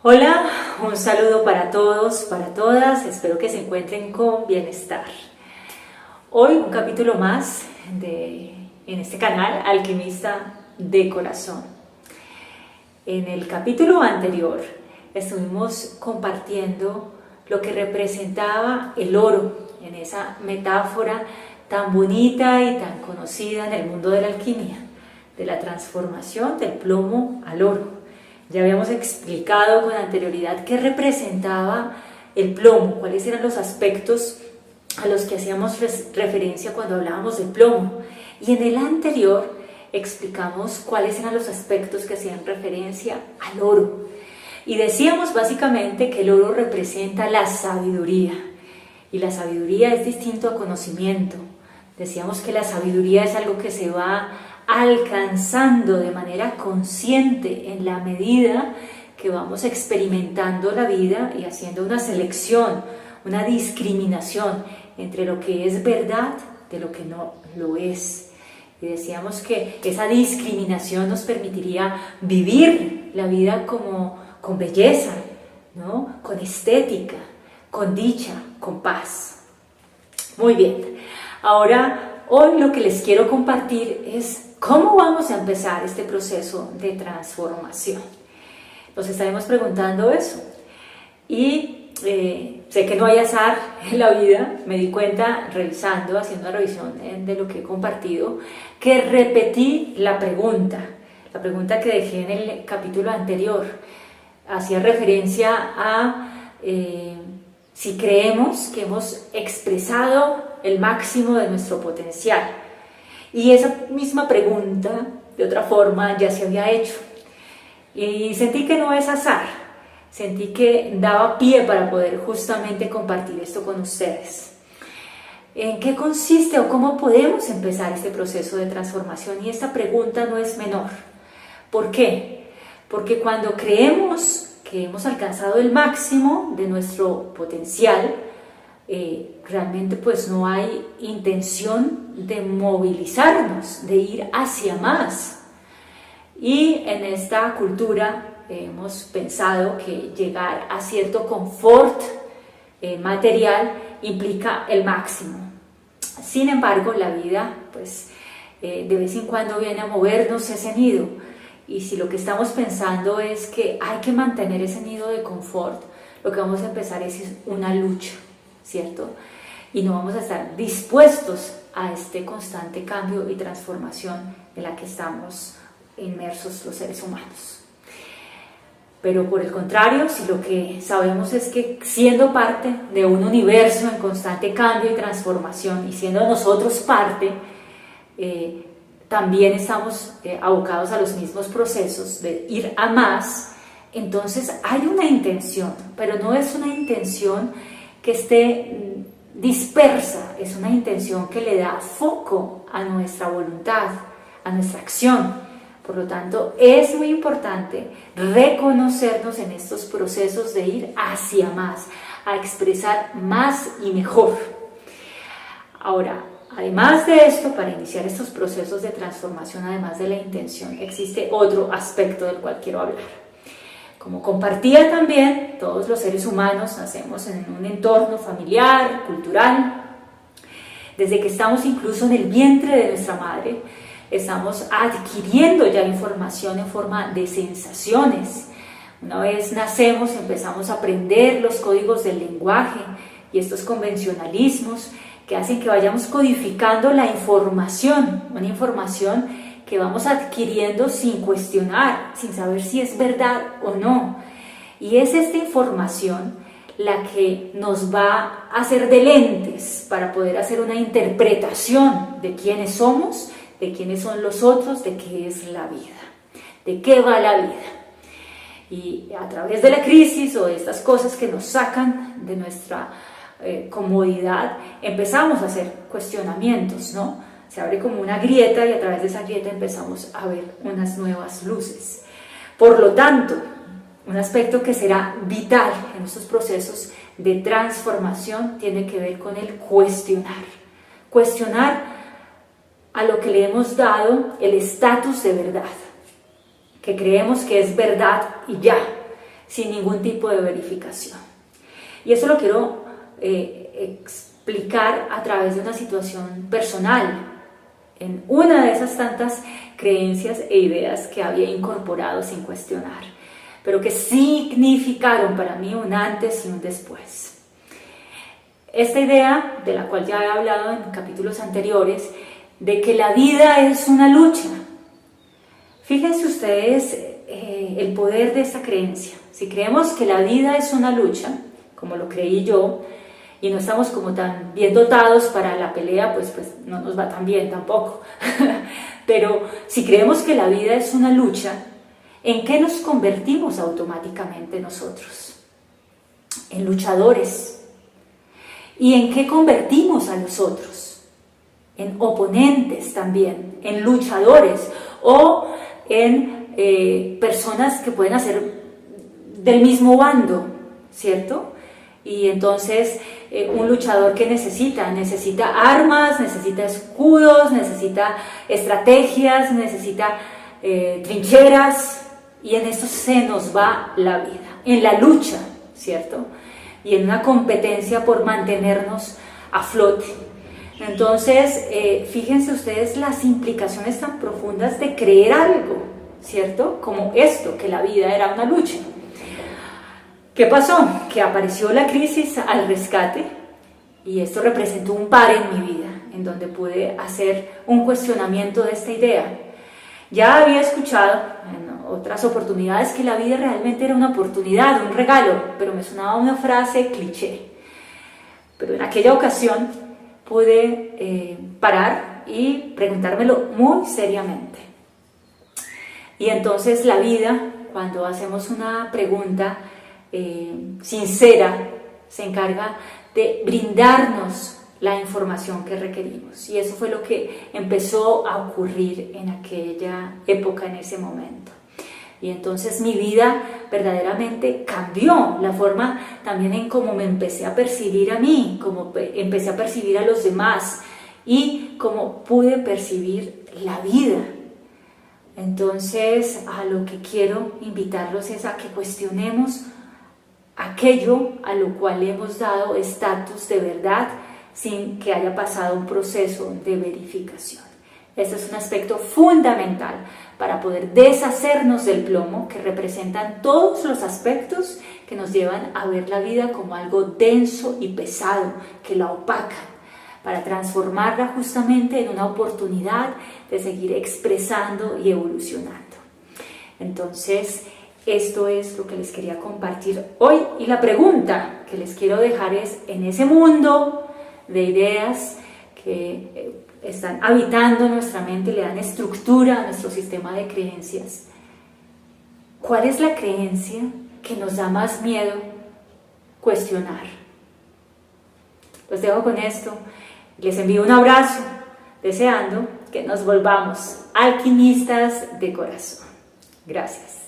Hola, un saludo para todos, para todas, espero que se encuentren con bienestar. Hoy un capítulo más en este canal, Alquimista de Corazón. En el capítulo anterior estuvimos compartiendo lo que representaba el oro en esa metáfora tan bonita y tan conocida en el mundo de la alquimia, de la transformación del plomo al oro. Ya habíamos explicado con anterioridad qué representaba el plomo, cuáles eran los aspectos a los que hacíamos referencia cuando hablábamos del plomo. Y en el anterior explicamos cuáles eran los aspectos que hacían referencia al oro. Y decíamos básicamente que el oro representa la sabiduría. Y la sabiduría es distinto a conocimiento. Decíamos que la sabiduría es algo que se va alcanzando de manera consciente en la medida que vamos experimentando la vida y haciendo una selección, una discriminación entre lo que es verdad de lo que no lo es. Y decíamos que esa discriminación nos permitiría vivir la vida con belleza, ¿no? Con estética, con dicha, con paz. Muy bien, ahora hoy lo que les quiero compartir es ¿cómo vamos a empezar este proceso de transformación? Nos estaremos preguntando eso. Y sé que no hay azar en la vida, me di cuenta revisando, haciendo una revisión de lo que he compartido, que repetí la pregunta que dejé en el capítulo anterior. Hacía referencia a si creemos que hemos expresado el máximo de nuestro potencial. Y esa misma pregunta, de otra forma, ya se había hecho. Y sentí que no es azar, sentí que daba pie para poder justamente compartir esto con ustedes. ¿En qué consiste o cómo podemos empezar este proceso de transformación? Y esta pregunta no es menor. ¿Por qué? Porque cuando creemos que hemos alcanzado el máximo de nuestro potencial, realmente pues no hay intención de movilizarnos, de ir hacia más. Y en esta cultura hemos pensado que llegar a cierto confort material implica el máximo. Sin embargo, la vida pues de vez en cuando viene a movernos ese nido, y si lo que estamos pensando es que hay que mantener ese nido de confort, lo que vamos a empezar es una lucha, ¿cierto? Y no vamos a estar dispuestos a este constante cambio y transformación en la que estamos inmersos los seres humanos. Pero por el contrario, si lo que sabemos es que siendo parte de un universo en constante cambio y transformación, y siendo nosotros parte, también estamos abocados a los mismos procesos de ir a más, entonces hay una intención, pero no es una intención que esté dispersa, es una intención que le da foco a nuestra voluntad, a nuestra acción. Por lo tanto, es muy importante reconocernos en estos procesos de ir hacia más, a expresar más y mejor. Ahora, además de esto, para iniciar estos procesos de transformación, además de la intención, existe otro aspecto del cual quiero hablar. Como compartía también, todos los seres humanos nacemos en un entorno familiar, cultural. Desde que estamos incluso en el vientre de nuestra madre, estamos adquiriendo ya información en forma de sensaciones. Una vez nacemos, empezamos a aprender los códigos del lenguaje y estos convencionalismos que hacen que vayamos codificando la información, una información que vamos adquiriendo sin cuestionar, sin saber si es verdad o no. Y es esta información la que nos va a hacer de lentes para poder hacer una interpretación de quiénes somos, de quiénes son los otros, de qué es la vida, de qué va la vida. Y a través de la crisis o de estas cosas que nos sacan de nuestra comodidad, empezamos a hacer cuestionamientos, ¿no? Se abre como una grieta y a través de esa grieta empezamos a ver unas nuevas luces. Por lo tanto, un aspecto que será vital en estos procesos de transformación tiene que ver con el cuestionar. Cuestionar a lo que le hemos dado el estatus de verdad, que creemos que es verdad y ya. sin ningún tipo de verificación. Y eso lo quiero explicar a través de una situación personal, en una de esas tantas creencias e ideas que había incorporado sin cuestionar, pero que significaron para mí un antes y un después. Esta idea, de la cual ya he hablado en capítulos anteriores, de que la vida es una lucha. Fíjense ustedes el poder de esta creencia. Si creemos que la vida es una lucha, como lo creí yo, y no estamos como tan bien dotados para la pelea, pues no nos va tan bien tampoco. Pero si creemos que la vida es una lucha, ¿en qué nos convertimos automáticamente nosotros? En luchadores. ¿Y en qué convertimos a los otros? En oponentes también, en luchadores o en personas que pueden hacer del mismo bando, ¿cierto? Y entonces un luchador que necesita armas, necesita escudos, necesita estrategias, necesita trincheras, y en eso se nos va la vida, en la lucha, ¿cierto? Y en una competencia por mantenernos a flote. Entonces, fíjense ustedes las implicaciones tan profundas de creer algo, ¿cierto? Como esto, que la vida era una lucha. ¿Qué pasó? Que apareció la crisis al rescate y esto representó un par en mi vida, en donde pude hacer un cuestionamiento de esta idea. Ya había escuchado en otras oportunidades que la vida realmente era una oportunidad, un regalo, pero me sonaba una frase cliché. Pero en aquella ocasión pude parar y preguntármelo muy seriamente. Y entonces la vida, cuando hacemos una pregunta sincera, se encarga de brindarnos la información que requerimos, y eso fue lo que empezó a ocurrir en aquella época, en ese momento. Y entonces mi vida verdaderamente cambió, la forma también en cómo me empecé a percibir a mí, cómo empecé a percibir a los demás y cómo pude percibir la vida. Entonces, a lo que quiero invitarlos es a que cuestionemos aquello a lo cual hemos dado estatus de verdad sin que haya pasado un proceso de verificación. Este es un aspecto fundamental para poder deshacernos del plomo que representan todos los aspectos que nos llevan a ver la vida como algo denso y pesado, que la opacan, para transformarla justamente en una oportunidad de seguir expresando y evolucionando. Entonces, esto es lo que les quería compartir hoy, y la pregunta que les quiero dejar es: en ese mundo de ideas que están habitando nuestra mente, le dan estructura a nuestro sistema de creencias, ¿cuál es la creencia que nos da más miedo cuestionar? Los dejo con esto, les envío un abrazo, deseando que nos volvamos alquimistas de corazón. Gracias.